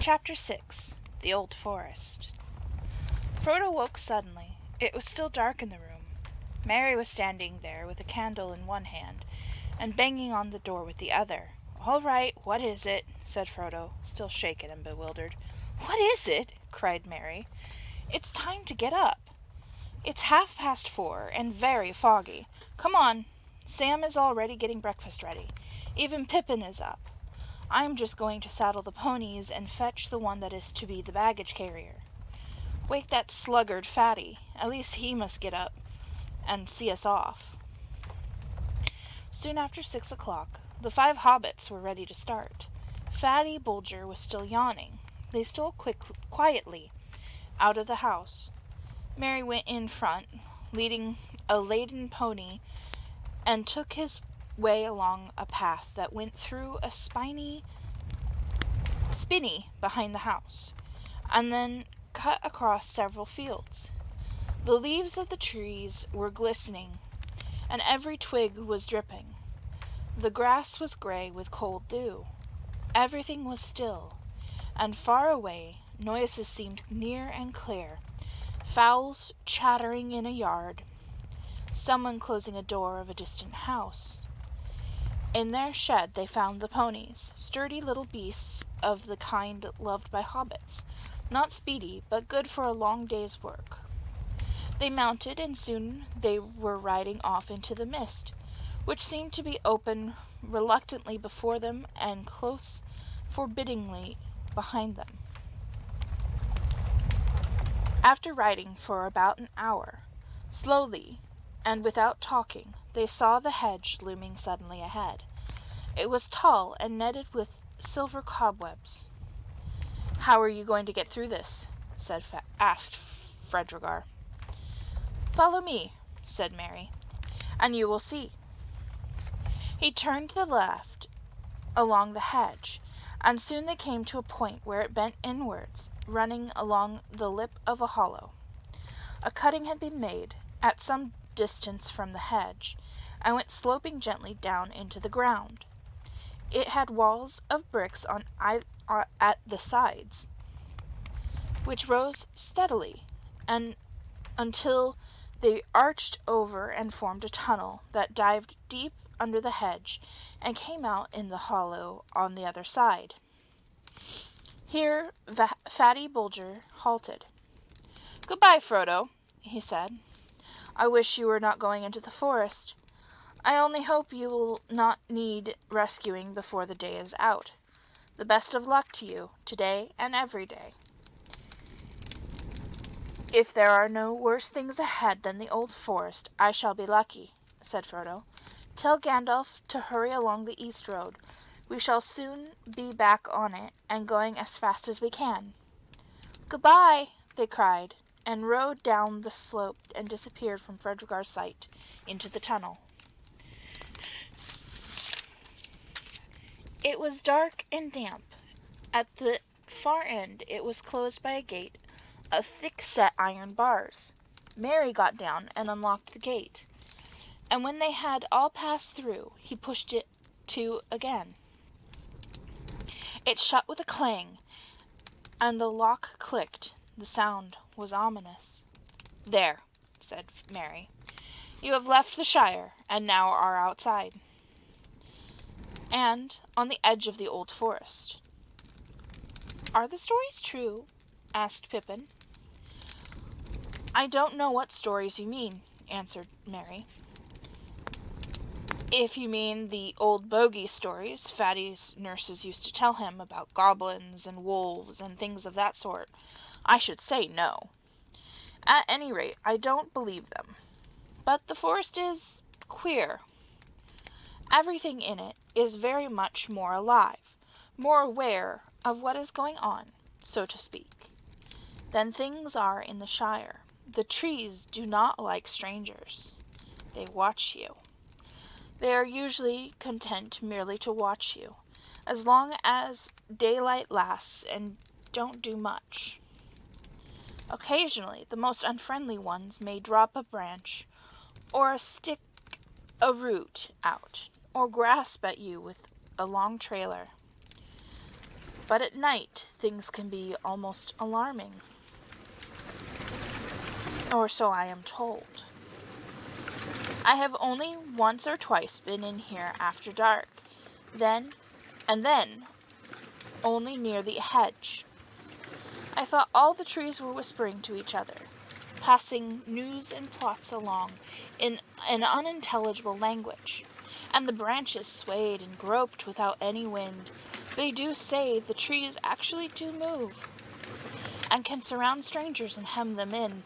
Chapter 6. The Old Forest. Frodo woke suddenly. It was still dark in the room. Merry was standing there with a candle in one hand, and banging on the door with the other. "All right, what is it?" said Frodo, still shaken and bewildered. "What is it?" cried Merry. "It's time to get up. It's 4:30, and very foggy. Come on. Sam is already getting breakfast ready. Even Pippin is up. I am just going to saddle the ponies and fetch the one that is to be the baggage carrier. Wake that sluggard Fatty. At least he must get up and see us off." Soon after 6 o'clock, the 5 hobbits were ready to start. Fatty Bulger was still yawning. They stole quietly out of the house. Merry went in front, leading a laden pony, and took his way along a path that went through a spinney behind the house, and then cut across several fields. The leaves of the trees were glistening, and every twig was dripping. The grass was gray with cold dew. Everything was still, and far away noises seemed near and clear. Fowls chattering in a yard, someone closing a door of a distant house. In their shed they found the ponies, sturdy little beasts of the kind loved by hobbits, not speedy, but good for a long day's work. They mounted, and soon they were riding off into the mist, which seemed to be open reluctantly before them and close forbiddingly behind them. After riding for about an hour, slowly and without talking, they saw the hedge looming suddenly ahead. It was tall and netted with silver cobwebs. "How are you going to get through this?" asked Fredregar. "Follow me," said Merry, "and you will see." He turned to the left along the hedge, and soon they came to a point where it bent inwards, running along the lip of a hollow. A cutting had been made, at some distance from the hedge, and went sloping gently down into the ground. It had walls of bricks at the sides, which rose steadily until they arched over and formed a tunnel that dived deep under the hedge and came out in the hollow on the other side. Here Fatty Bulger halted. "Goodbye, Frodo," he said. "I wish you were not going into the forest. I only hope you will not need rescuing before the day is out. The best of luck to you, today and every day." "If there are no worse things ahead than the old forest, I shall be lucky," said Frodo. "Tell Gandalf to hurry along the east road. We shall soon be back on it, and going as fast as we can." "Goodbye," they cried, and rode down the slope and disappeared from Fredregar's sight into the tunnel. It was dark and damp. At the far end it was closed by a gate of thick-set iron bars. Merry got down and unlocked the gate, and when they had all passed through, he pushed it to again. It shut with a clang, and the lock clicked. The sound was ominous. "There," said Merry. "You have left the Shire, and now are outside, and on the edge of the old forest." "Are the stories true?" asked Pippin. "I don't know what stories you mean," answered Merry. "If you mean the old bogey stories Fatty's nurses used to tell him about goblins and wolves and things of that sort, I should say no. At any rate, I don't believe them. But the forest is queer. Everything in it is very much more alive, more aware of what is going on, so to speak, than things are in the Shire. The trees do not like strangers. They watch you. They are usually content merely to watch you, as long as daylight lasts, and don't do much. Occasionally the most unfriendly ones may drop a branch, or stick a root out, or grasp at you with a long trailer. But at night, things can be almost alarming. Or so I am told. I have only once or twice been in here after dark, then only near the hedge. I thought all the trees were whispering to each other, passing news and plots along in an unintelligible language, and the branches swayed and groped without any wind. They do say the trees actually do move, and can surround strangers and hem them in.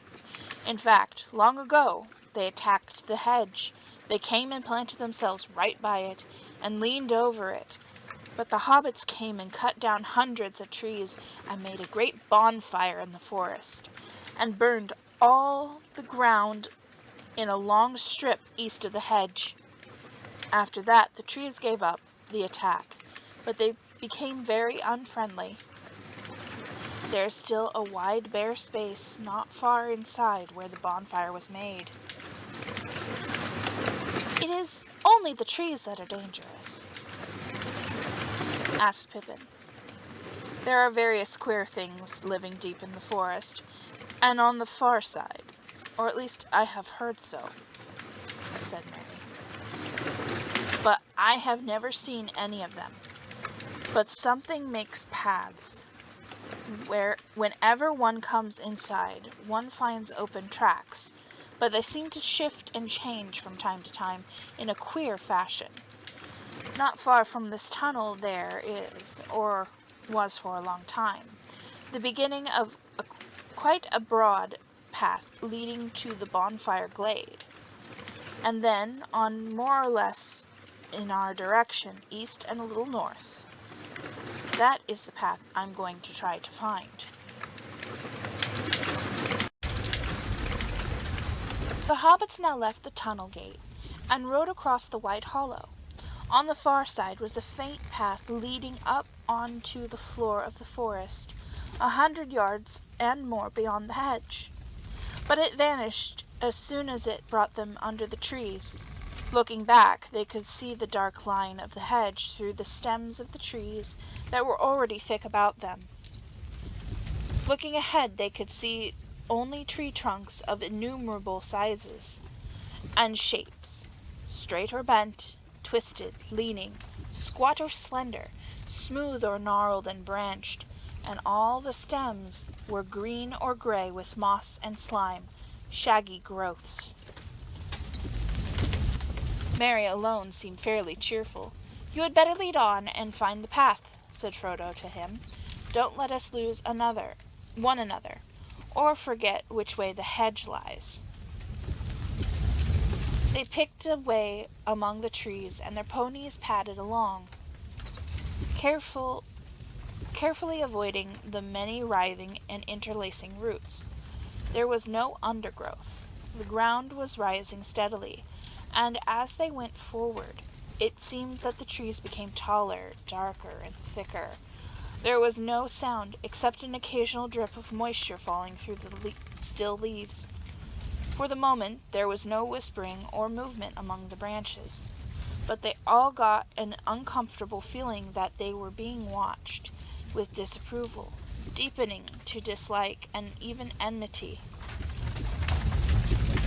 In fact, long ago, they attacked the hedge. They came and planted themselves right by it, and leaned over it. But the hobbits came and cut down hundreds of trees, and made a great bonfire in the forest, and burned all the ground in a long strip east of the hedge. After that, the trees gave up the attack, but they became very unfriendly. There is still a wide bare space not far inside where the bonfire was made. It is only the trees that are dangerous, asked Pippin. There are various queer things living deep in the forest, and on the far side, or at least I have heard so, said Merry. But I have never seen any of them. But something makes paths, where whenever one comes inside, one finds open tracks, but they seem to shift and change from time to time in a queer fashion. Not far from this tunnel there is, or was for a long time, the beginning of quite a broad path leading to the bonfire glade, and then on more or less in our direction, east and a little north. That is the path I'm going to try to find. The hobbits now left the tunnel gate and rode across the White Hollow. On the far side was a faint path leading up onto the floor of the forest, 100 yards and more beyond the hedge. But it vanished as soon as it brought them under the trees. Looking back, they could see the dark line of the hedge through the stems of the trees that were already thick about them. Looking ahead, they could see only tree trunks of innumerable sizes and shapes, straight or bent, twisted, leaning, squat or slender, smooth or gnarled and branched, and all the stems were green or gray with moss and slime, shaggy growths. Merry alone seemed fairly cheerful. "You had better lead on and find the path," said Frodo to him. "Don't let us lose one another, or forget which way the hedge lies." They picked a way among the trees, and their ponies padded along, carefully avoiding the many writhing and interlacing roots. There was no undergrowth. The ground was rising steadily, and as they went forward, it seemed that the trees became taller, darker, and thicker. There was no sound except an occasional drip of moisture falling through the still leaves. For the moment, there was no whispering or movement among the branches, but they all got an uncomfortable feeling that they were being watched with disapproval, deepening to dislike and even enmity.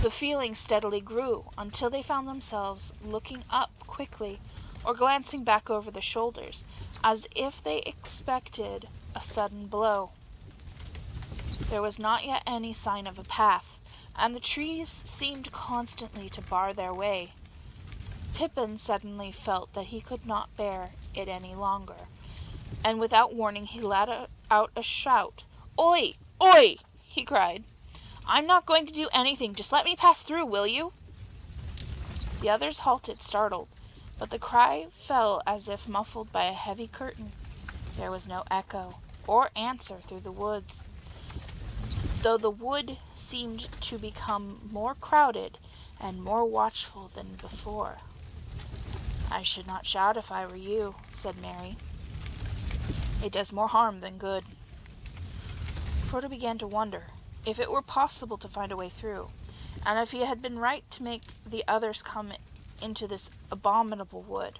The feeling steadily grew until they found themselves looking up quickly or glancing back over their shoulders as if they expected a sudden blow. There was not yet any sign of a path, and the trees seemed constantly to bar their way. Pippin suddenly felt that he could not bear it any longer, and without warning he let out a shout. "Oi! Oi!" he cried. "I'm not going to do anything. Just let me pass through, will you?" The others halted, startled, but the cry fell as if muffled by a heavy curtain. There was no echo or answer through the woods, though the wood seemed to become more crowded and more watchful than before. "I should not shout if I were you," said Merry. "It does more harm than good." Frodo began to wonder if it were possible to find a way through, and if he had been right to make the others come into this abominable wood.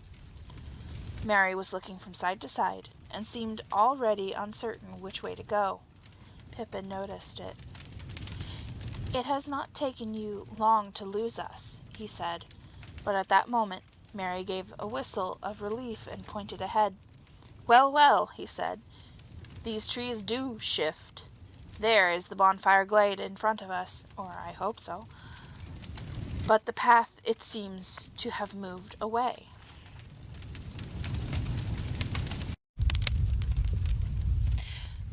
Mary was looking from side to side, and seemed already uncertain which way to go. Pippin noticed it. "It has not taken you long to lose us," he said, but at that moment Mary gave a whistle of relief and pointed ahead. "Well, well," he said, "these trees do shift. There is the bonfire glade in front of us, or I hope so. But the path, it seems to have moved away."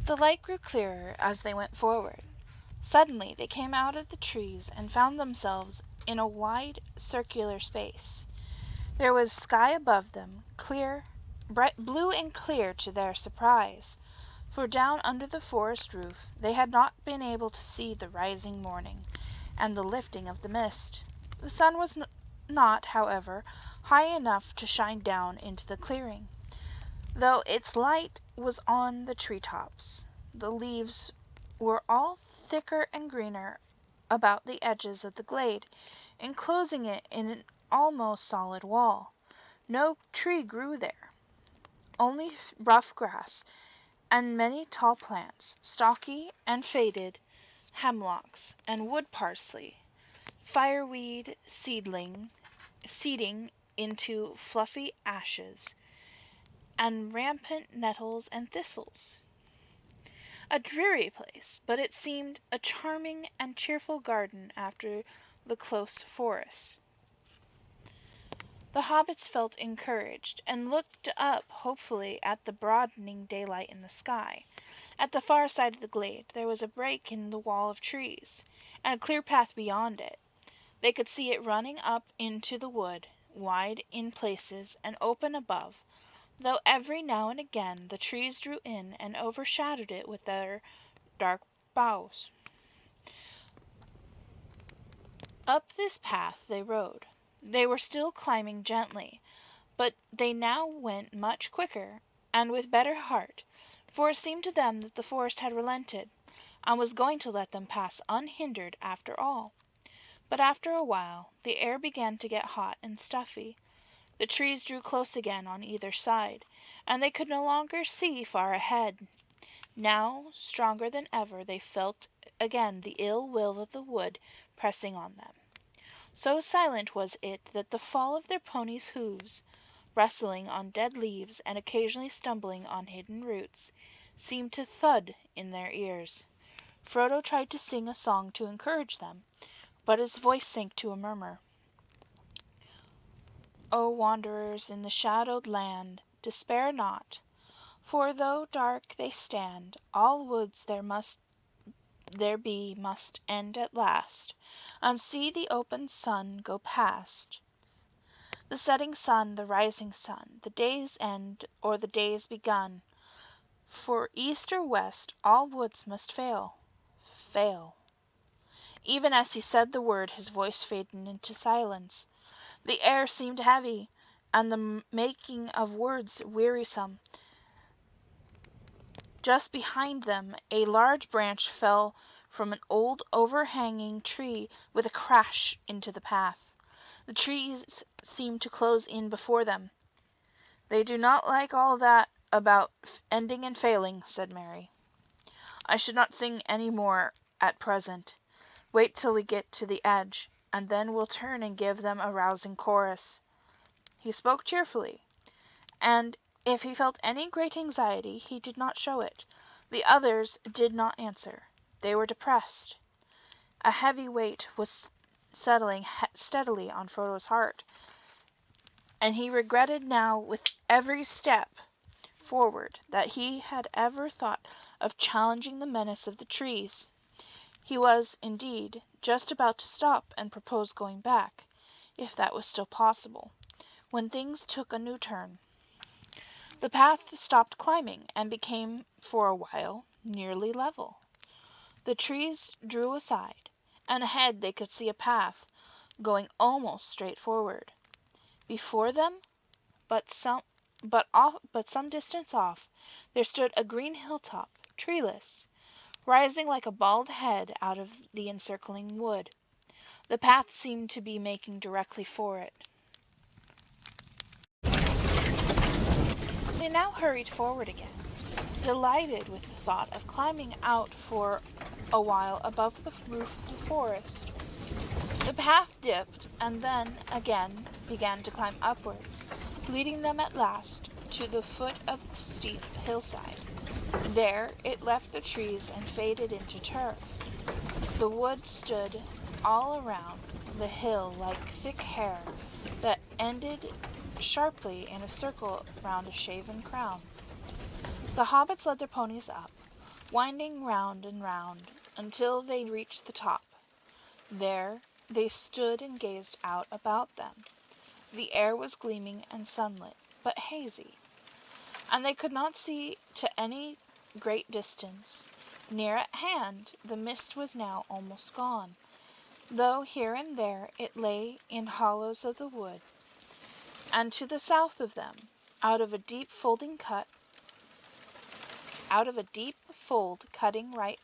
The light grew clearer as they went forward. Suddenly they came out of the trees and found themselves in a wide circular space. There was sky above them, clear, bright blue and clear to their surprise, for down under the forest roof they had not been able to see the rising morning and the lifting of the mist. The sun was not, however, high enough to shine down into the clearing, though its light was on the tree tops. The leaves were all thicker and greener about the edges of the glade, enclosing it in an almost solid wall. No tree grew there, only rough grass and many tall plants, stocky and faded hemlocks and wood parsley, fireweed seeding into fluffy ashes, and rampant nettles and thistles. A dreary place, but it seemed a charming and cheerful garden after the close forest. The hobbits felt encouraged, and looked up hopefully at the broadening daylight in the sky. At the far side of the glade there was a break in the wall of trees, and a clear path beyond it. They could see it running up into the wood, wide in places and open above, though every now and again the trees drew in and overshadowed it with their dark boughs. Up this path they rode. They were still climbing gently, but they now went much quicker, and with better heart, for it seemed to them that the forest had relented, and was going to let them pass unhindered after all. But after a while the air began to get hot and stuffy. The trees drew close again on either side, and they could no longer see far ahead. Now, stronger than ever, they felt again the ill will of the wood pressing on them. So silent was it that the fall of their ponies' hoofs, rustling on dead leaves and occasionally stumbling on hidden roots, seemed to thud in their ears. Frodo tried to sing a song to encourage them, but his voice sank to a murmur. "O wanderers in the shadowed land, despair not, for though dark they stand, all woods there be must end at last, and see the open sun go past. The setting sun, the rising sun, the day's end or the day's begun, for east or west all woods must fail." Even as he said the word his voice faded into silence. The air seemed heavy, and the making of words wearisome. Just behind them a large branch fell from an old overhanging tree with a crash into the path. The trees seemed to close in before them. "They do not like all that about ending and failing," said Mary. "I should not sing any more at present. Wait till we get to the edge, and then we'll turn and give them a rousing chorus." He spoke cheerfully, and if he felt any great anxiety he did not show it. The others did not answer. They were depressed. A heavy weight was settling steadily on Frodo's heart, and he regretted now with every step forward that he had ever thought of challenging the menace of the trees. He was, indeed, just about to stop and propose going back, if that was still possible, when things took a new turn. The path stopped climbing and became, for a while, nearly level. The trees drew aside, and ahead they could see a path going almost straight forward. Before them, but some distance off, there stood a green hilltop, treeless, rising like a bald head out of the encircling wood. The path seemed to be making directly for it. They now hurried forward again, delighted with the thought of climbing out for a while above the roof of the forest. The path dipped, and then again began to climb upwards, leading them at last to the foot of the steep hillside. There it left the trees and faded into turf. The wood stood all around the hill like thick hair that ended sharply in a circle round a shaven crown. The hobbits led their ponies up, winding round and round until they reached the top. There they stood and gazed out about them. The air was gleaming and sunlit, but hazy, and they could not see to any great distance. Near at hand the mist was now almost gone, though here and there it lay in hollows of the wood, and to the south of them, out of a deep fold cutting right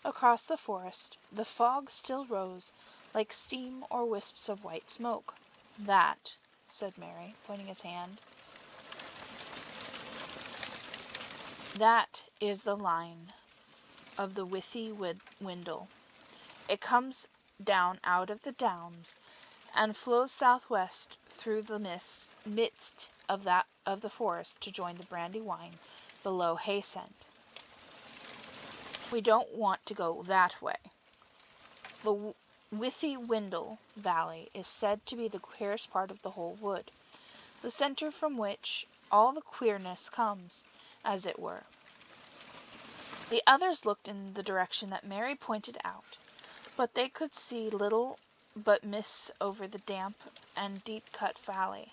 across the forest, the fog still rose like steam or wisps of white smoke. "That," said Merry, pointing his hand, "that is the line of the Withy Windle. It comes down out of the downs, and flows southwest through the midst of the forest to join the Brandywine below Haysend. We don't want to go that way. The Withy Windle Valley is said to be the queerest part of the whole wood, the center from which all the queerness comes, as it were." The others looked in the direction that Merry pointed out, but they could see little but mists over the damp and deep-cut valley,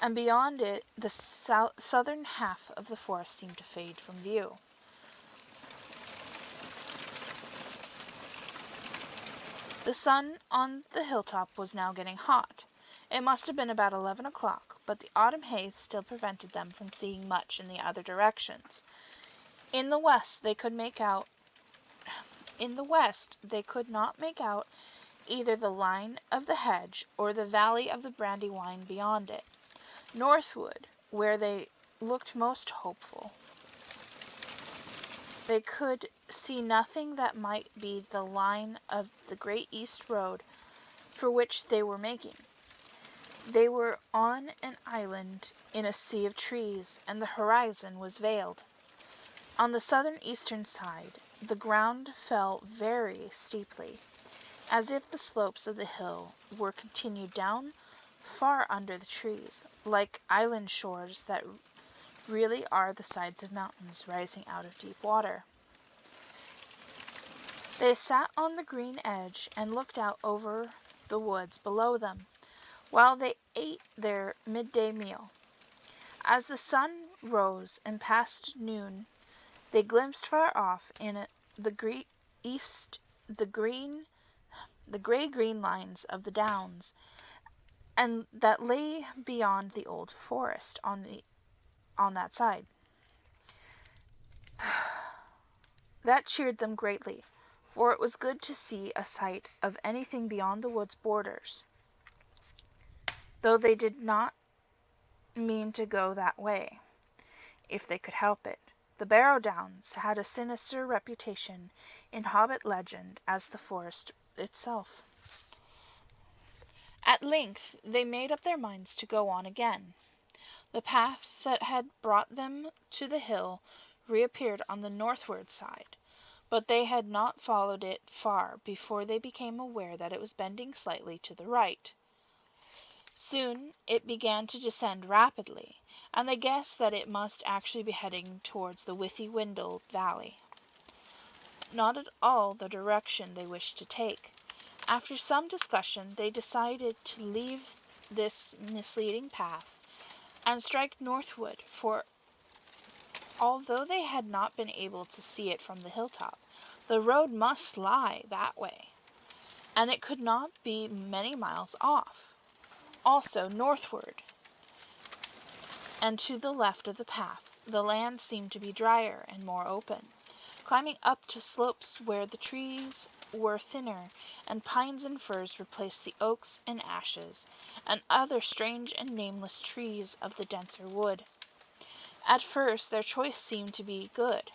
and beyond it the southern half of the forest seemed to fade from view. The sun on the hilltop was now getting hot. It must have been about 11 o'clock, but the autumn haze still prevented them from seeing much in the other directions. In the west they could not make out either the line of the hedge or the valley of the Brandywine beyond it. Northward, where they looked most hopeful, they could see nothing that might be the line of the great east road for which they were making. They were on an island in a sea of trees, and the horizon was veiled. On the southern-eastern side the ground fell very steeply, as if the slopes of the hill were continued down far under the trees, like island shores that really are the sides of mountains rising out of deep water. They sat on the green edge and looked out over the woods below them, while they ate their midday meal. As the sun rose and past noon, they glimpsed far off in the east the gray-green lines of the downs, and that lay beyond the old forest on that side. That cheered them greatly, for it was good to see a sight of anything beyond the wood's borders, though they did not mean to go that way, if they could help it. The Barrow Downs had a sinister reputation in hobbit legend as the forest itself. At length they made up their minds to go on again. The path that had brought them to the hill reappeared on the northward side, but they had not followed it far before they became aware that it was bending slightly to the right. Soon it began to descend rapidly, and they guessed that it must actually be heading towards the Withy Windle Valley. Not at all the direction they wished to take. After some discussion they decided to leave this misleading path and strike northward, for although they had not been able to see it from the hilltop, the road must lie that way, and it could not be many miles off. Also northward, and to the left of the path, the land seemed to be drier and more open, climbing up to slopes where the trees were thinner, and pines and firs replaced the oaks and ashes, and other strange and nameless trees of the denser wood. At first their choice seemed to be good.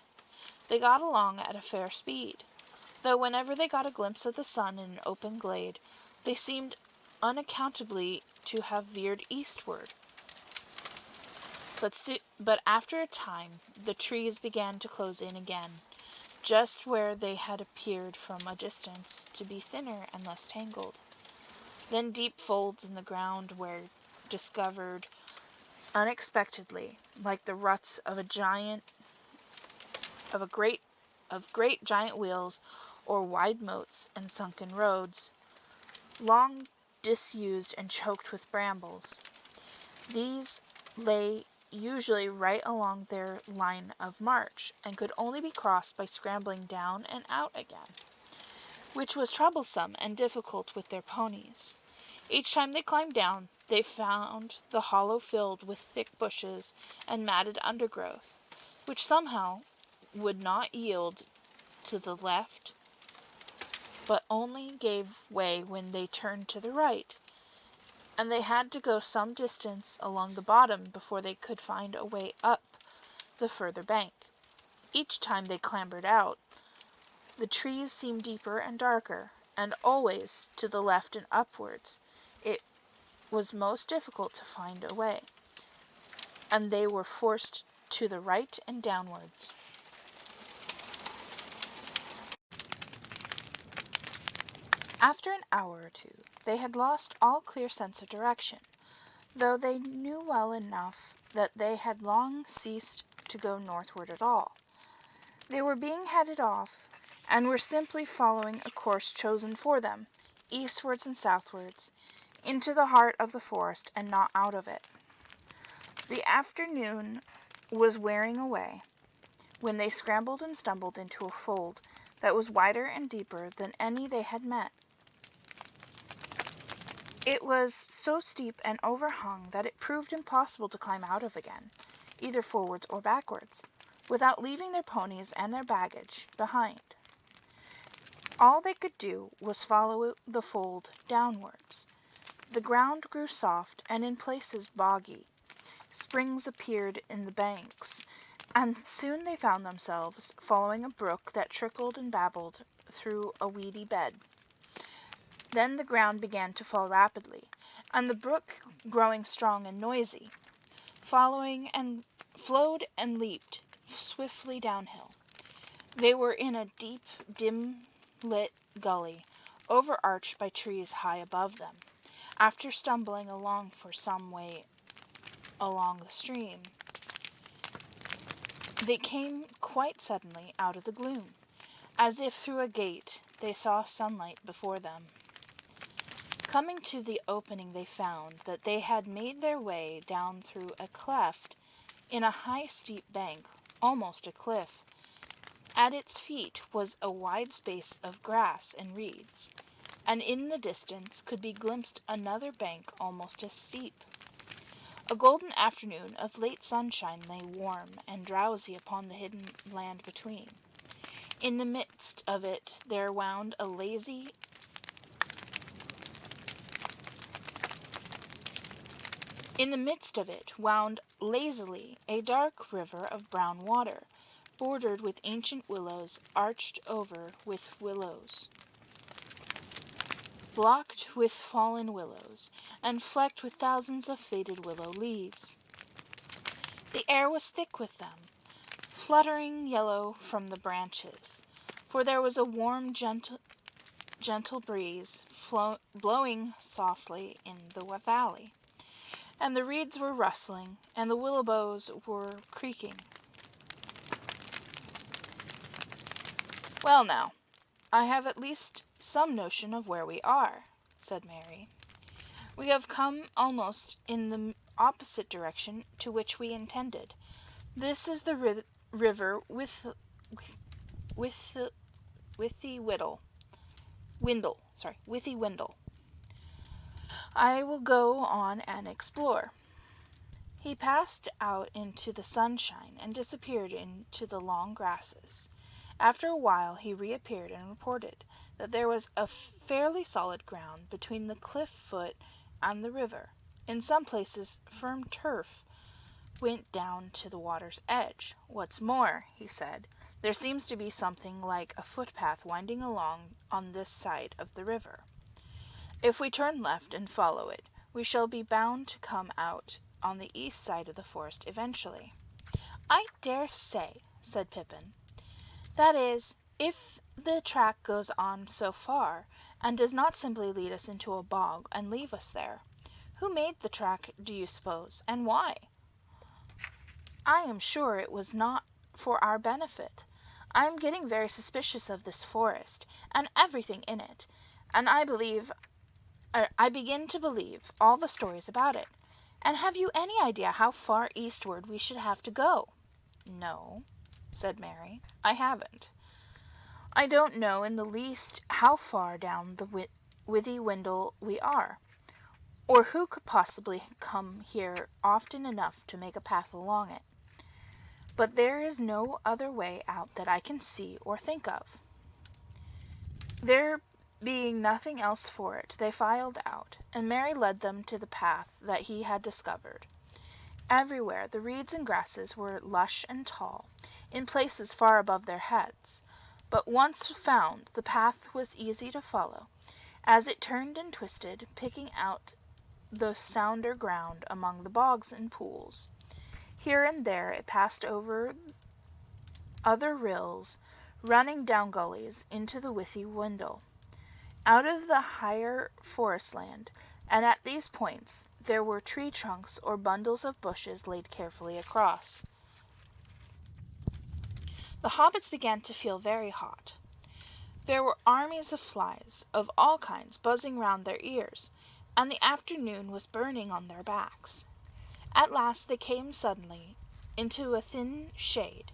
They got along at a fair speed, though whenever they got a glimpse of the sun in an open glade, they seemed unaccountably to have veered eastward. But after a time the trees began to close in again, just where they had appeared from a distance to be thinner and less tangled. Then deep folds in the ground were discovered unexpectedly, like the ruts of great giant wheels, or wide moats and sunken roads, long disused and choked with brambles. These lay usually right along their line of march, and could only be crossed by scrambling down and out again, which was troublesome and difficult with their ponies. Each time they climbed down, they found the hollow filled with thick bushes and matted undergrowth, which somehow would not yield to the left, but only gave way when they turned to the right, and they had to go some distance along the bottom before they could find a way up the further bank. Each time they clambered out, the trees seemed deeper and darker, and always to the left and upwards. It was most difficult to find a way, and they were forced to the right and downwards. After an hour or two, they had lost all clear sense of direction, though they knew well enough that they had long ceased to go northward at all. They were being headed off, and were simply following a course chosen for them, eastwards and southwards, into the heart of the forest and not out of it. The afternoon was wearing away, when they scrambled and stumbled into a fold that was wider and deeper than any they had met. It was so steep and overhung that it proved impossible to climb out of again, either forwards or backwards, without leaving their ponies and their baggage behind. All they could do was follow the fold downwards. The ground grew soft and in places boggy. Springs appeared in the banks, and soon they found themselves following a brook that trickled and babbled through a weedy bed. Then the ground began to fall rapidly, and the brook, growing strong and noisy, flowed and leaped swiftly downhill. They were in a deep, dim-lit gully, overarched by trees high above them. After stumbling along for some way along the stream, they came quite suddenly out of the gloom. As if through a gate, they saw sunlight before them. Coming to the opening, they found that they had made their way down through a cleft in a high steep bank, almost a cliff. At its feet was a wide space of grass and reeds, and in the distance could be glimpsed another bank almost as steep. A golden afternoon of late sunshine lay warm and drowsy upon the hidden land between. In the midst of it there wound lazily a dark river of brown water, bordered with ancient willows, arched over with willows, blocked with fallen willows, and flecked with thousands of faded willow leaves. The air was thick with them, fluttering yellow from the branches, for there was a warm, gentle breeze blowing softly in the valley, and the reeds were rustling, and the willow boughs were creaking. "Well now, I have at least some notion of where we are," said Mary. "We have come almost in the opposite direction to which we intended. This is the river Withywindle. I will go on and explore." He passed out into the sunshine and disappeared into the long grasses. After a while he reappeared and reported that there was a fairly solid ground between the cliff foot and the river, in some places firm turf, went down to the water's edge. "What's more," he said, "there seems to be something like a footpath winding along on this side of the river. If we turn left and follow it, we shall be bound to come out on the east side of the forest eventually." "I dare say," said Pippin. "That is, if the track goes on so far, and does not simply lead us into a bog and leave us there. Who made the track, do you suppose, and why? I am sure it was not for our benefit. I am getting very suspicious of this forest, and everything in it, and I begin to believe all the stories about it. And have you any idea how far eastward we should have to go?" "No," said Mary, "I haven't. I don't know in the least how far down the Withywindle we are, or who could possibly come here often enough to make a path along it. But there is no other way out that I can see or think of." There being nothing else for it, they filed out, and Mary led them to the path that he had discovered. Everywhere the reeds and grasses were lush and tall, in places far above their heads, but once found the path was easy to follow, as it turned and twisted, picking out the sounder ground among the bogs and pools. Here and there it passed over other rills, running down gullies into the Withywindle, out of the higher forest land, and at these points there were tree trunks or bundles of bushes laid carefully across. The hobbits began to feel very hot. There were armies of flies of all kinds buzzing round their ears, and the afternoon was burning on their backs. At last they came suddenly into a thin shade.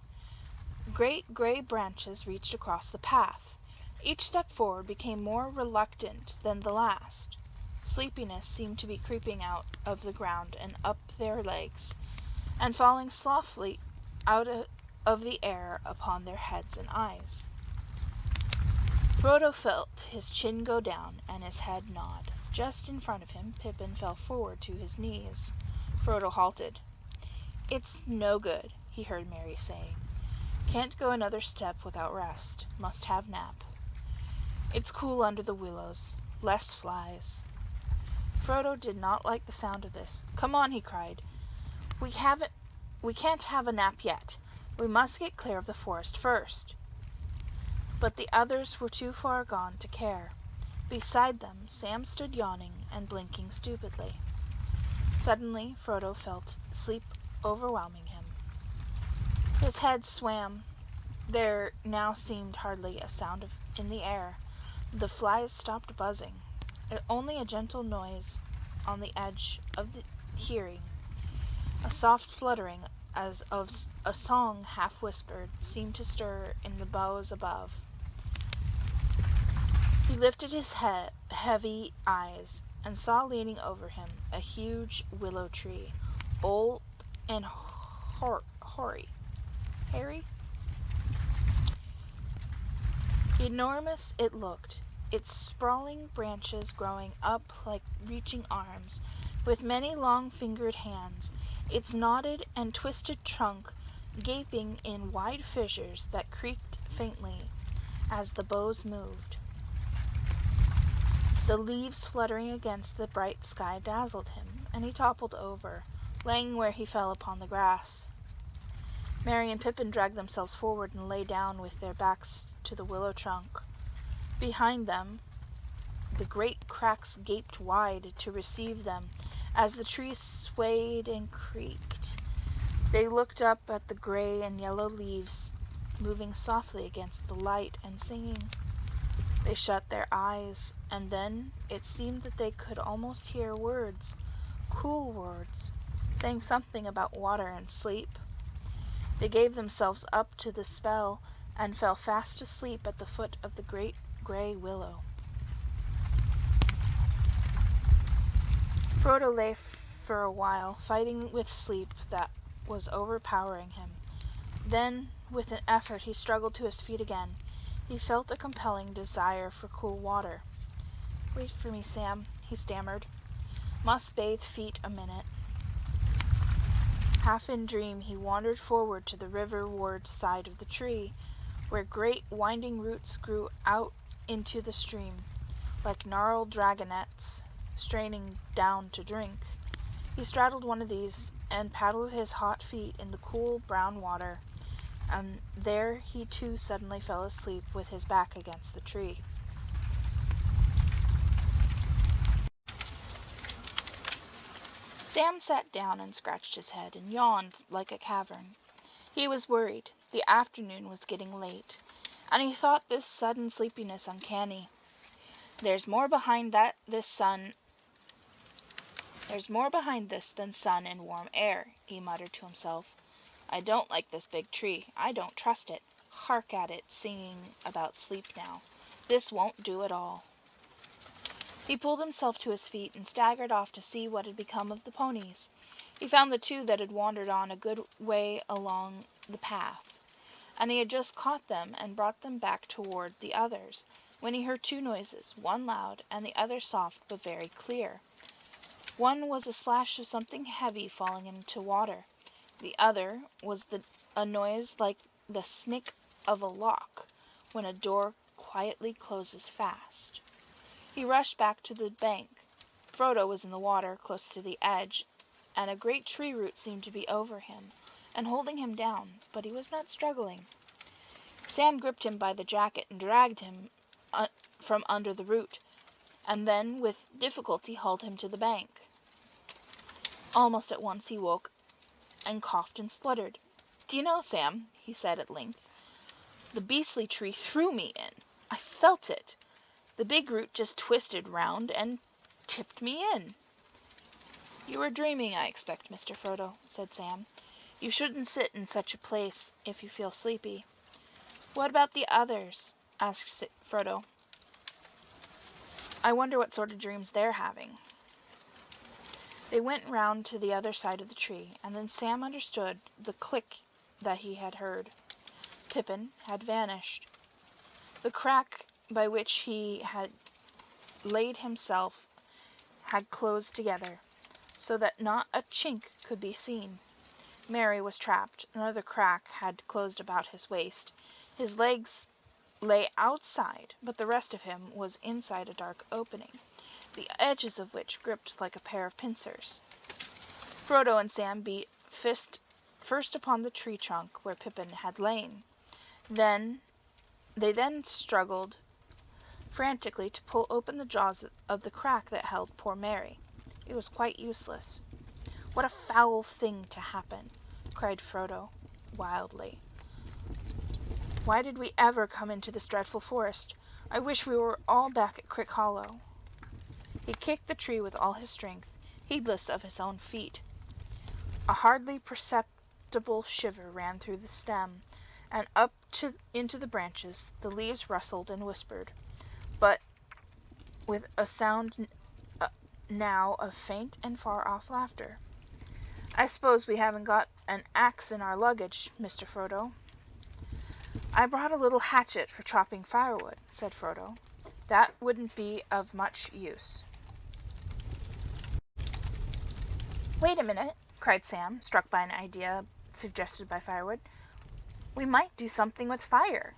Great grey branches reached across the path. Each step forward became more reluctant than the last. Sleepiness seemed to be creeping out of the ground and up their legs, and falling softly out of the air upon their heads and eyes. Frodo felt his chin go down and his head nod. Just in front of him, Pippin fell forward to his knees. Frodo halted. "It's no good," he heard Merry saying. "Can't go another step without rest. Must have nap. It's cool under the willows. Less flies." Frodo did not like the sound of this. "Come on," he cried. We can't have a nap yet. We must get clear of the forest first." But the others were too far gone to care. Beside them, Sam stood yawning and blinking stupidly. Suddenly, Frodo felt sleep overwhelming him. His head swam. There now seemed hardly a sound in the air. The flies stopped buzzing. Only a gentle noise on the edge of the hearing, a soft fluttering as of a song half-whispered, seemed to stir in the boughs above. He lifted his heavy eyes and saw leaning over him a huge willow tree, old and hoary. Enormous it looked, its sprawling branches growing up like reaching arms, with many long-fingered hands, its knotted and twisted trunk gaping in wide fissures that creaked faintly as the boughs moved. The leaves fluttering against the bright sky dazzled him, and he toppled over, laying where he fell upon the grass. Merry and Pippin dragged themselves forward and lay down with their backs to the willow trunk. Behind them, the great cracks gaped wide to receive them as the trees swayed and creaked. They looked up at the gray and yellow leaves moving softly against the light and singing. They shut their eyes, and then it seemed that they could almost hear words, cool words, saying something about water and sleep. They gave themselves up to the spell and fell fast asleep at the foot of the great gray willow. Frodo lay for a while, fighting with sleep that was overpowering him. Then, with an effort, he struggled to his feet again. He felt a compelling desire for cool water. "Wait for me, Sam," he stammered. "Must bathe feet a minute." Half in dream, he wandered forward to the riverward side of the tree, where great winding roots grew out into the stream, like gnarled dragonets straining down to drink. He straddled one of these and paddled his hot feet in the cool brown water, and there he too suddenly fell asleep with his back against the tree. Sam sat down and scratched his head and yawned like a cavern. He was worried. The afternoon was getting late, and he thought this sudden sleepiness uncanny. There's more behind this than sun and warm air, he muttered to himself. I don't like this big tree. I don't trust it. Hark at it singing about sleep now. This won't do at all. He pulled himself to his feet and staggered off to see what had become of the ponies. He found the two that had wandered on a good way along the path, and he had just caught them and brought them back toward the others, when he heard two noises, one loud and the other soft but very clear. One was a splash of something heavy falling into water. The other was a noise like the snick of a lock when a door quietly closes fast. He rushed back to the bank. Frodo was in the water, close to the edge, and a great tree root seemed to be over him and holding him down, but he was not struggling. Sam gripped him by the jacket and dragged him from under the root, and then with difficulty hauled him to the bank. Almost at once he woke and coughed and spluttered. "Do you know, Sam," he said at length, "the beastly tree threw me in. I felt it. The big root just twisted round and tipped me in." "You were dreaming, I expect, Mr. Frodo," said Sam. "You shouldn't sit in such a place if you feel sleepy." "What about the others?" asked Frodo. "I wonder what sort of dreams they're having." They went round to the other side of the tree, and then Sam understood the click that he had heard. Pippin had vanished. The crack by which he had laid himself had closed together, so that not a chink could be seen. Merry was trapped. Another crack had closed about his waist. His legs lay outside, but the rest of him was inside a dark opening, the edges of which gripped like a pair of pincers. Frodo and Sam beat first upon the tree trunk where Pippin had lain. They then struggled frantically to pull open the jaws of the crack that held poor Merry. It was quite useless. "What a foul thing to happen!" cried Frodo wildly. "Why did we ever come into this dreadful forest? I wish we were all back at Crick Hollow." He kicked the tree with all his strength, heedless of his own feet. A hardly perceptible shiver ran through the stem, and up into the branches. The leaves rustled and whispered, but with a sound now of faint and far-off laughter. "I suppose we haven't got an axe in our luggage, Mr. Frodo." "I brought a little hatchet for chopping firewood," said Frodo. "That wouldn't be of much use." "Wait a minute," cried Sam, struck by an idea suggested by firewood. "We might do something with fire."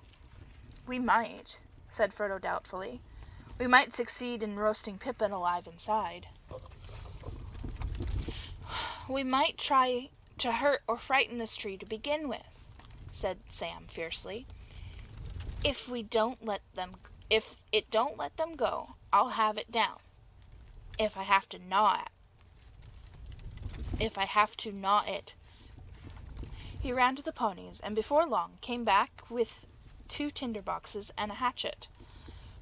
"We might," said Frodo doubtfully. "We might succeed in roasting Pippin alive inside." "We might try to hurt or frighten this tree to begin with," said Sam fiercely. If it don't let them go, I'll have it down. If I have to gnaw it." He ran to the ponies, and before long came back with 2 tinder boxes and a hatchet.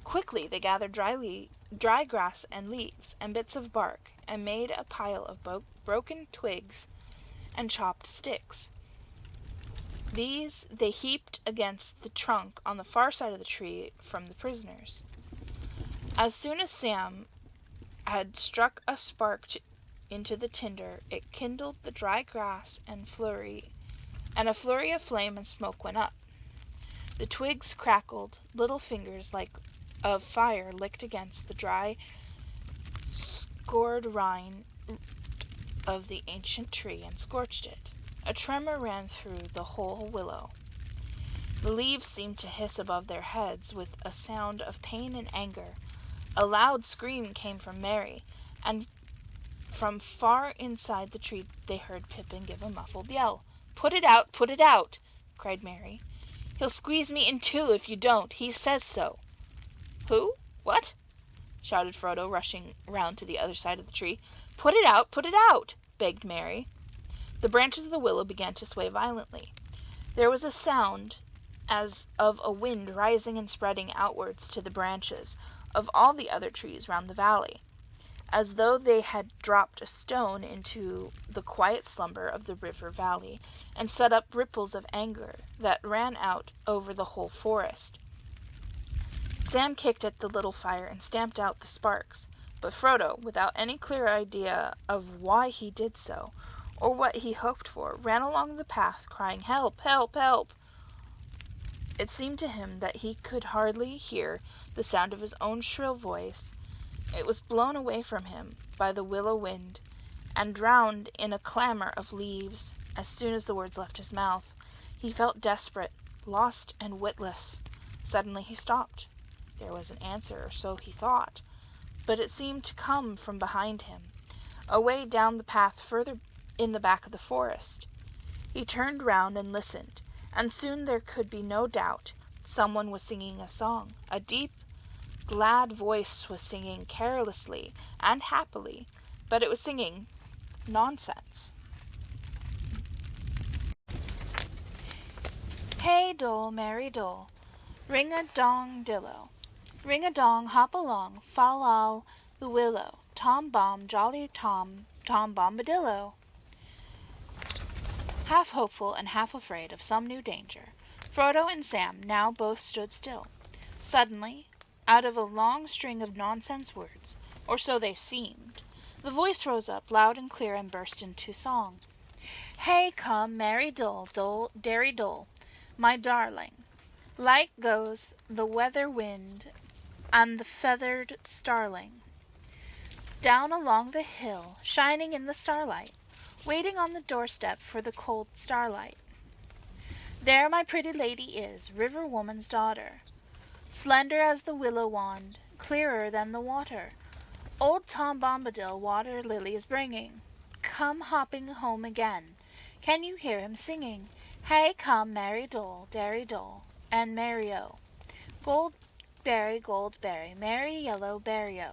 Quickly they gathered dry grass and leaves and bits of bark, and made a pile of broken twigs and chopped sticks. These they heaped against the trunk on the far side of the tree from the prisoners. As soon as Sam had struck a spark into the tinder, it kindled the dry grass, and a flurry of flame and smoke went up. The twigs crackled, little fingers like of fire licked against the dry, scored rind of the ancient tree and scorched it. A tremor ran through the whole willow. The leaves seemed to hiss above their heads with a sound of pain and anger. A loud scream came from Mary, and from far inside the tree they heard Pippin give a muffled yell. "Put it out! Put it out!" cried Mary. "He'll squeeze me in two if you don't. He says so." "Who? What?" shouted Frodo, rushing round to the other side of the tree. "Put it out! Put it out!" begged Mary. The branches of the willow began to sway violently. There was a sound as of a wind rising and spreading outwards to the branches of all the other trees round the valley, as though they had dropped a stone into the quiet slumber of the river valley, and set up ripples of anger that ran out over the whole forest. Sam kicked at the little fire and stamped out the sparks, but Frodo, without any clear idea of why he did so, or what he hoped for, ran along the path, crying, "Help! Help! Help!" It seemed to him that he could hardly hear the sound of his own shrill voice. It was blown away from him by the willow wind, and drowned in a clamor of leaves. As soon as the words left his mouth, he felt desperate, lost, and witless. Suddenly he stopped. There was an answer, or so he thought, but it seemed to come from behind him, away down the path further in the back of the forest. He turned round and listened, and soon there could be no doubt. Someone was singing a song. A deep, glad voice was singing carelessly and happily, but it was singing nonsense. "Hey dole, merry dole, ring-a-dong dillo, ring-a-dong hop along, fall all the willow, Tom Bomb, jolly Tom, Tom Bombadillo." Half hopeful and half afraid of some new danger, Frodo and Sam now both stood still. Suddenly, out of a long string of nonsense words, or so they seemed, the voice rose up loud and clear and burst into song. "Hey come, merry dole, dole, derry dole, my darling, light goes the weather wind and the feathered starling, down along the hill, shining in the starlight, waiting on the doorstep for the cold starlight. There my pretty lady is, river woman's daughter, slender as the willow wand, clearer than the water, old Tom Bombadil water lilies bringing, come hopping home again. Can you hear him singing? Hey come, merry dole, derry dole, and merry-o, gold berry, merry yellow berry-o.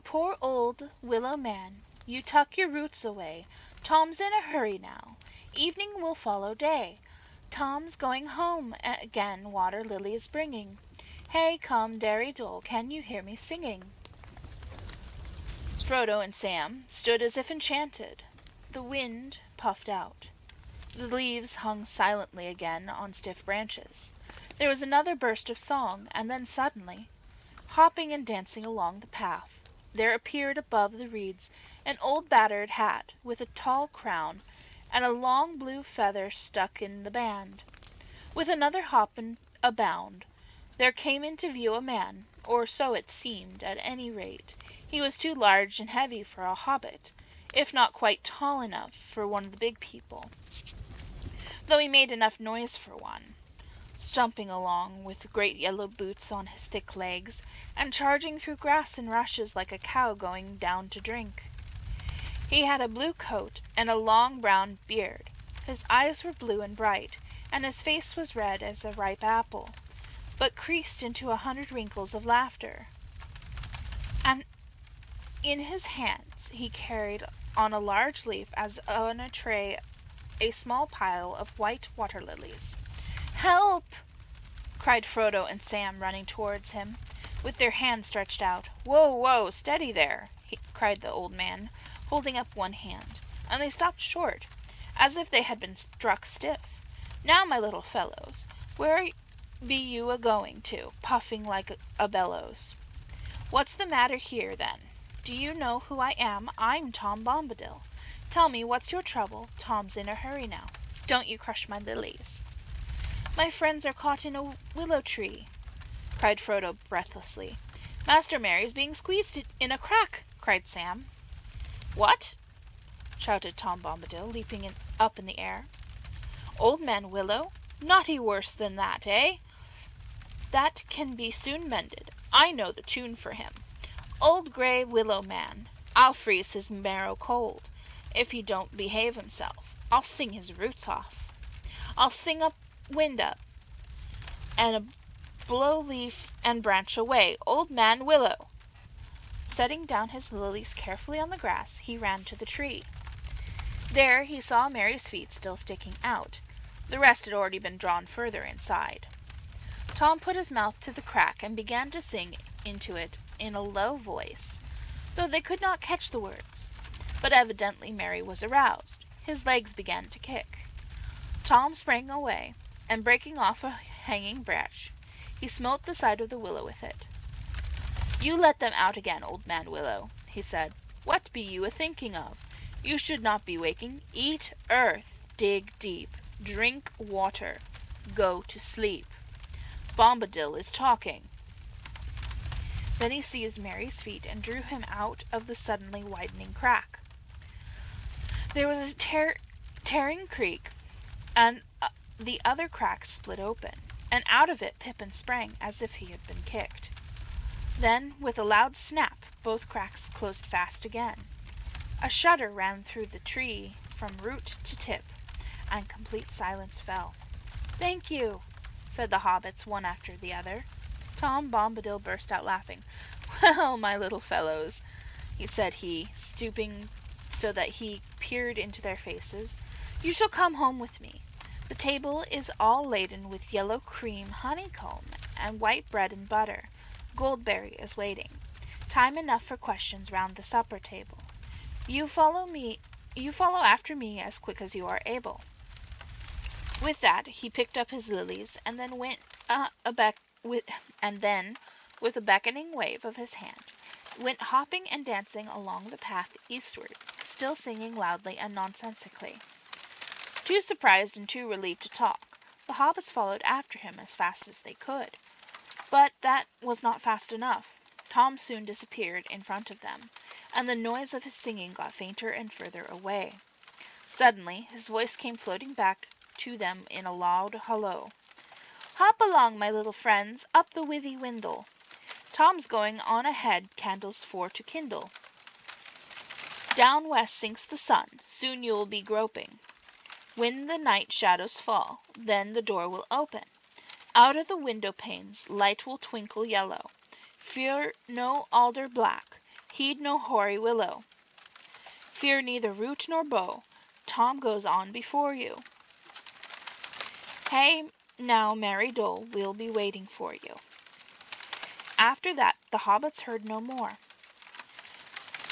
Poor old willow man, you tuck your roots away. Tom's in a hurry now. Evening will follow day. Tom's going home again, water lilies bringing. Hey come, derry dole, can you hear me singing?" Frodo and Sam stood as if enchanted. The wind puffed out. The leaves hung silently again on stiff branches. There was another burst of song, and then suddenly, hopping and dancing along the path, there appeared above the reeds an old battered hat with a tall crown and a long blue feather stuck in the band. With another hop and a bound, there came into view a man, or so it seemed at any rate. He was too large and heavy for a hobbit, if not quite tall enough for one of the big people, though he made enough noise for one, stumping along with great yellow boots on his thick legs, and charging through grass and rushes like a cow going down to drink. He had a blue coat and a long brown beard. His eyes were blue and bright, and his face was red as a ripe apple, but creased into 100 wrinkles of laughter. And in his hands he carried on a large leaf, as on a tray, a small pile of white water lilies. "Help!" cried Frodo and Sam, running towards him, with their hands stretched out. "Whoa, whoa, steady there!" cried the old man, holding up one hand, and they stopped short, as if they had been struck stiff. "Now, my little fellows, where be you a-going to, puffing like a bellows? What's the matter here, then? Do you know who I am? I'm Tom Bombadil. Tell me, what's your trouble? Tom's in a hurry now. Don't you crush my lilies." "My friends are caught in a willow tree," cried Frodo breathlessly. "Master Merry's being squeezed in a crack," cried Sam. "What?" shouted Tom Bombadil, leaping up in the air. "Old Man Willow? Naughty worse than that, eh? That can be soon mended. I know the tune for him. Old Grey Willow Man, I'll freeze his marrow cold, if he don't behave himself. I'll sing his roots off. I'll sing up, wind up, and blow leaf and branch away. Old Man Willow!" Setting down his lilies carefully on the grass, he ran to the tree. There he saw Mary's feet still sticking out. The rest had already been drawn further inside. Tom put his mouth to the crack and began to sing into it in a low voice, though they could not catch the words. But evidently Mary was aroused. His legs began to kick. Tom sprang away, and breaking off a hanging branch, he smote the side of the willow with it. "You let them out again, Old Man Willow," he said. "What be you a-thinking of? You should not be waking. Eat earth, dig deep, drink water, go to sleep. Bombadil is talking." Then he seized Mary's feet and drew him out of the suddenly widening crack. There was a tearing creak, and the other crack split open, and out of it Pippin sprang as if he had been kicked. Then, with a loud snap, both cracks closed fast again. A shudder ran through the tree from root to tip, and complete silence fell. "Thank you," said the hobbits one after the other. Tom Bombadil burst out laughing. "Well, my little fellows," said he, stooping so that he peered into their faces, "you shall come home with me. The table is all laden with yellow cream, honeycomb, and white bread and butter. Goldberry is waiting. Time enough for questions round the supper table. You follow after me as quick as you are able." With that he picked up his lilies, and then with a beckoning wave of his hand, went hopping and dancing along the path eastward, still singing loudly and nonsensically. Too surprised and too relieved to talk, the hobbits followed after him as fast as they could. But that was not fast enough. Tom soon disappeared in front of them, and the noise of his singing got fainter and further away. Suddenly his voice came floating back to them in a loud hullo. "Hop along, my little friends, up the withy windle. Tom's going on ahead, candles for to kindle. Down west sinks the sun, soon you'll be groping. When the night shadows fall, then the door will open. Out of the window panes light will twinkle yellow. Fear no alder black, heed no hoary willow. Fear neither root nor bough, Tom goes on before you. Hey, now, merry dole, we'll be waiting for you." After that the hobbits heard no more.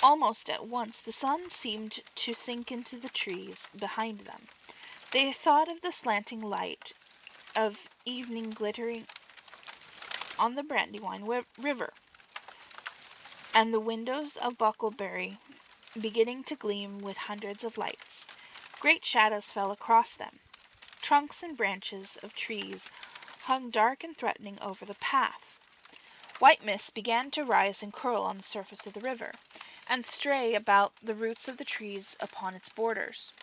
Almost at once the sun seemed to sink into the trees behind them. They thought of the slanting light of evening glittering on the Brandywine River, and the windows of Bucklebury beginning to gleam with hundreds of lights. Great shadows fell across them. Trunks and branches of trees hung dark and threatening over the path. White mist began to rise and curl on the surface of the river, and stray about the roots of the trees upon its borders.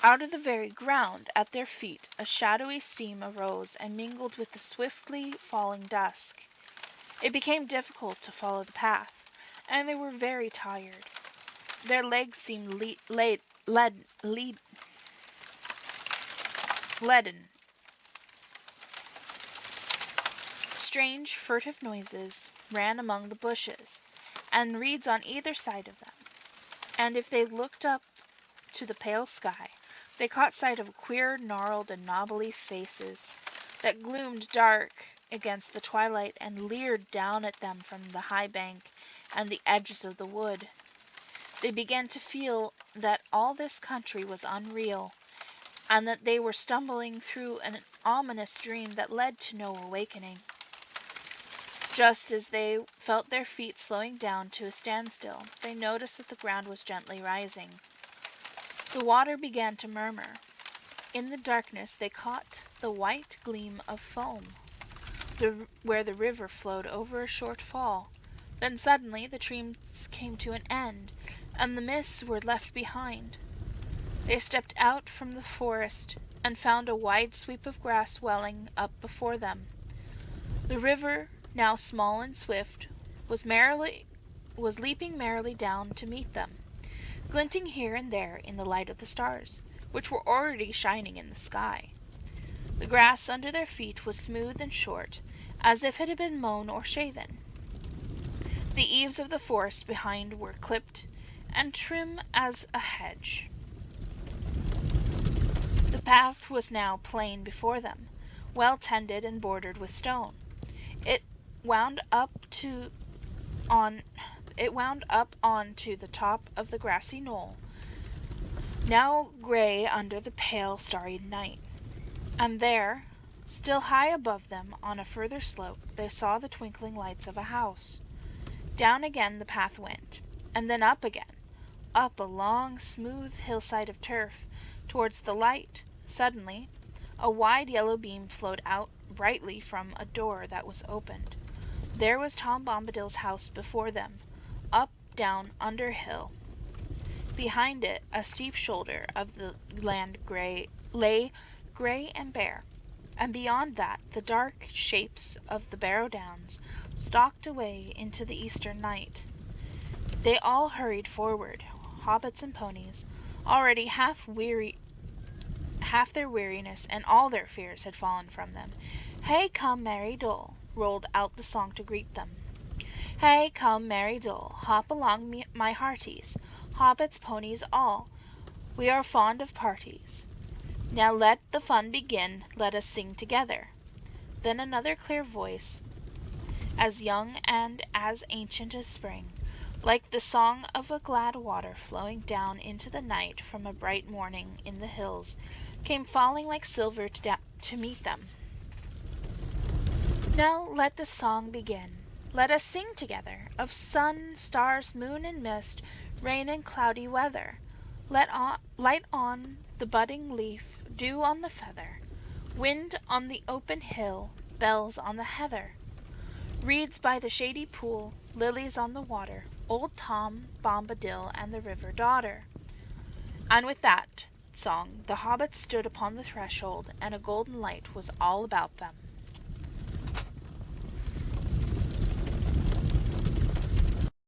Out of the very ground at their feet a shadowy steam arose and mingled with the swiftly falling dusk. It became difficult to follow the path, and they were very tired. Their legs seemed leaden. Strange, furtive noises ran among the bushes and reeds on either side of them, and if they looked up to the pale sky, they caught sight of queer, gnarled, and knobbly faces that gloomed dark against the twilight and leered down at them from the high bank and the edges of the wood. They began to feel that all this country was unreal, and that they were stumbling through an ominous dream that led to no awakening. Just as they felt their feet slowing down to a standstill, they noticed that the ground was gently rising. The water began to murmur. In the darkness they caught the white gleam of foam, where the river flowed over a short fall. Then suddenly the dreams came to an end, and the mists were left behind. They stepped out from the forest and found a wide sweep of grass welling up before them. The river, now small and swift, was leaping merrily down to meet them, glinting here and there in the light of the stars, which were already shining in the sky. The grass under their feet was smooth and short, as if it had been mown or shaven. The eaves of the forest behind were clipped and trim as a hedge. The path was now plain before them, well tended and bordered with stone. It wound up on to the top of the grassy knoll, now grey under the pale starry night. And there, still high above them on a further slope, they saw the twinkling lights of a house. Down again the path went, and then up again, up a long smooth hillside of turf, towards the light. Suddenly a wide yellow beam flowed out brightly from a door that was opened. There was Tom Bombadil's house before them, up, down, under hill. Behind it a steep shoulder of the land lay grey and bare, and beyond that the dark shapes of the Barrow Downs stalked away into the eastern night. They all hurried forward, hobbits and ponies, already half their weariness and all their fears had fallen from them. "Hey, come, merry Dole," rolled out the song to greet them. "Hey, come, merry Dole, hop along, my hearties, hobbits, ponies, all, we are fond of parties. Now let the fun begin, let us sing together." Then another clear voice, as young and as ancient as spring, like the song of a glad water flowing down into the night from a bright morning in the hills, came falling like silver to meet them. "Now let the song begin. Let us sing together, of sun, stars, moon, and mist, rain and cloudy weather. Light on the budding leaf, dew on the feather, wind on the open hill, bells on the heather, reeds by the shady pool, lilies on the water, old Tom Bombadil and the river daughter." And with that song the hobbits stood upon the threshold, and a golden light was all about them.